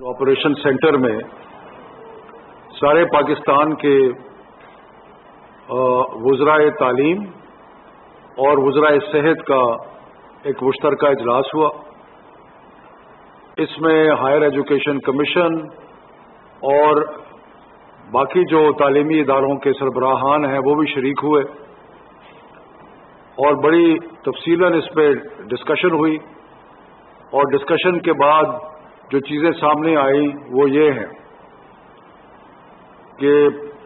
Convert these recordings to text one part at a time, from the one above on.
Operation centre میں سارے پاکستان کے وزرائے تعلیم اور وزرائے صحت کا ایک مشترکہ اجلاس ہوا. اس میں ہائر ایجوکیشن کمیشن اور باقی جو تعلیمی اداروں کے سربراہان ہیں وہ بھی شریک ہوئے اور بڑی تفصیلاً اس پہ ڈسکشن ہوئی. اور ڈسکشن کے بعد جو چیزیں سامنے آئیں وہ یہ ہیں کہ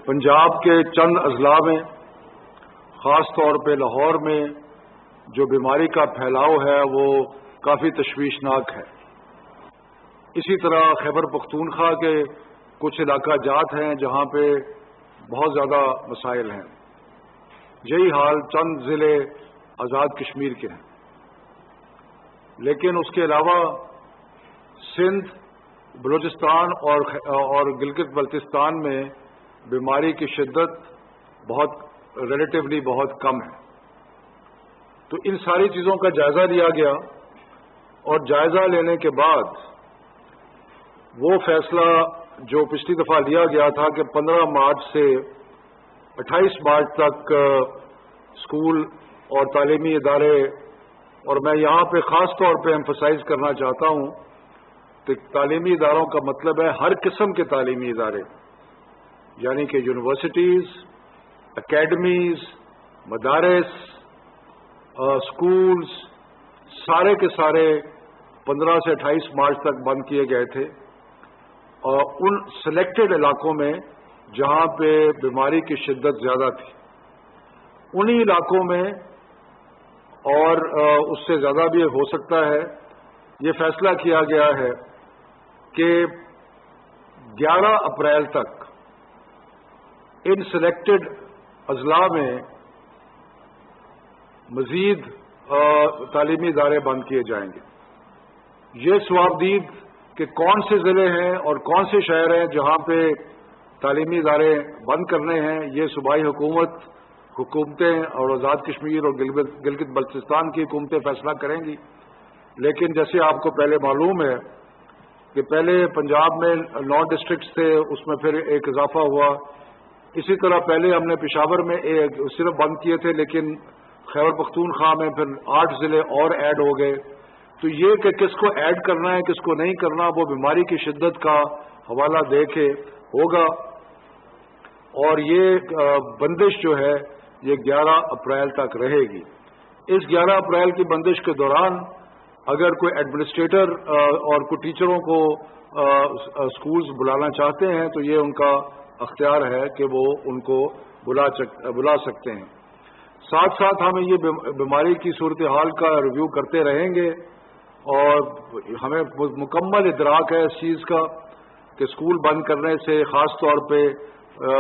پنجاب کے چند اضلاع میں خاص طور پہ لاہور میں جو بیماری کا پھیلاؤ ہے وہ کافی تشویشناک ہے. اسی طرح خیبر پختونخوا کے کچھ علاقہ جات ہیں جہاں پہ بہت زیادہ مسائل ہیں. یہی حال چند ضلع آزاد کشمیر کے ہیں. لیکن اس کے علاوہ سندھ، بلوچستان اور گلگت بلتستان میں بیماری کی شدت ریلیٹیولی بہت کم ہے. تو ان ساری چیزوں کا جائزہ لیا گیا اور جائزہ لینے کے بعد وہ فیصلہ جو پچھلی دفعہ لیا گیا تھا کہ 15 مارچ سے 28 مارچ تک اسکول اور تعلیمی ادارے، اور میں یہاں پہ خاص طور پہ ایمفسائز کرنا چاہتا ہوں کہ تعلیمی اداروں کا مطلب ہے ہر قسم کے تعلیمی ادارے، یعنی کہ یونیورسٹیز، اکیڈمیز، مدارس، اسکولز، سارے کے سارے 15 سے 28 مارچ تک بند کیے گئے تھے. اور ان سلیکٹڈ علاقوں میں جہاں پہ بیماری کی شدت زیادہ تھی انہی علاقوں میں، اور اس سے زیادہ بھی ہو سکتا ہے، یہ فیصلہ کیا گیا ہے کہ 11 اپریل تک ان سلیکٹڈ اضلاع میں مزید تعلیمی ادارے بند کیے جائیں گے. یہ ثوابدید کہ کون سے ضلع ہیں اور کون سے شہر ہیں جہاں پہ تعلیمی ادارے بند کرنے ہیں، یہ صوبائی حکومتیں اور آزاد کشمیر اور گلگت بلتستان کی حکومتیں فیصلہ کریں گی. لیکن جیسے آپ کو پہلے معلوم ہے کہ پہلے پنجاب میں 9 ڈسٹرکٹس تھے، اس میں پھر ایک اضافہ ہوا. اسی طرح پہلے ہم نے پشاور میں صرف بند کیے تھے، لیکن خیبر پختونخوا میں پھر 8 ضلع اور ایڈ ہو گئے. تو یہ کہ کس کو ایڈ کرنا ہے کس کو نہیں کرنا وہ بیماری کی شدت کا حوالہ دے کے ہوگا. اور یہ بندش جو ہے یہ 11 اپریل تک رہے گی. اس 11 اپریل کی بندش کے دوران اگر کوئی ایڈمنسٹریٹر اور کوئی ٹیچروں کو اسکولز بلانا چاہتے ہیں تو یہ ان کا اختیار ہے کہ وہ ان کو بلا سکتے ہیں. ساتھ ساتھ ہمیں یہ بیماری کی صورتحال کا ریویو کرتے رہیں گے اور ہمیں مکمل ادراک ہے اس چیز کا کہ اسکول بند کرنے سے خاص طور پہ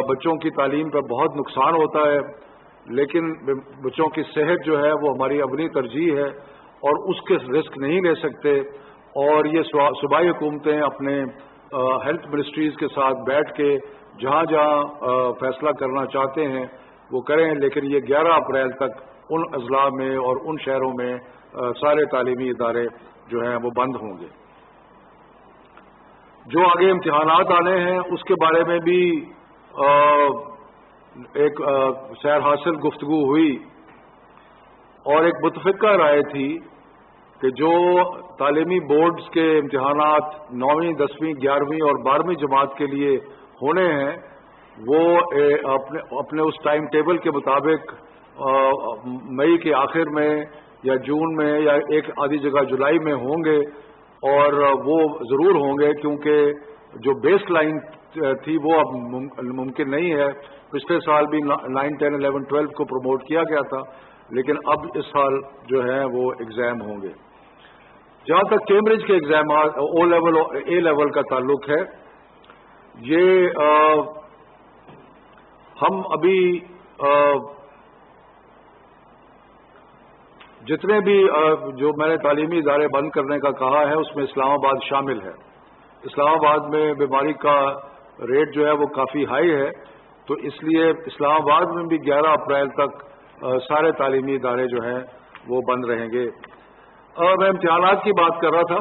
بچوں کی تعلیم پہ بہت نقصان ہوتا ہے. لیکن بچوں کی صحت جو ہے وہ ہماری اپنی ترجیح ہے اور اس کے رسک نہیں لے سکتے. اور یہ صوبائی حکومتیں اپنے ہیلتھ منسٹریز کے ساتھ بیٹھ کے جہاں جہاں فیصلہ کرنا چاہتے ہیں وہ کریں. لیکن یہ 11 اپریل تک ان اضلاع میں اور ان شہروں میں سارے تعلیمی ادارے جو ہیں وہ بند ہوں گے. جو آگے امتحانات آنے ہیں اس کے بارے میں بھی ایک سیر حاصل گفتگو ہوئی اور ایک متفقہ رائے تھی کہ جو تعلیمی بورڈز کے امتحانات 9ویں، 10ویں، 11ویں اور 12ویں جماعت کے لیے ہونے ہیں وہ اپنے اس ٹائم ٹیبل کے مطابق مئی کے آخر میں یا جون میں یا ایک آدھی جگہ جولائی میں ہوں گے. اور وہ ضرور ہوں گے کیونکہ جو بیس لائن تھی وہ اب ممکن نہیں ہے. پچھلے سال بھی 9، 10، 11، 12 کو پروموٹ کیا گیا تھا، لیکن اب اس سال جو ہے وہ ایگزام ہوں گے. جہاں تک کیمبرج کے ایگزامات او لیول اور اے لیول کا تعلق ہے، یہ ہم ابھی جتنے بھی جو میں نے تعلیمی ادارے بند کرنے کا کہا ہے اس میں اسلام آباد شامل ہے. اسلام آباد میں بیماری کا ریٹ جو ہے وہ کافی ہائی ہے، تو اس لیے اسلام آباد میں بھی 11 اپریل تک سارے تعلیمی ادارے جو ہیں وہ بند رہیں گے. میں امتحانات کی بات کر رہا تھا.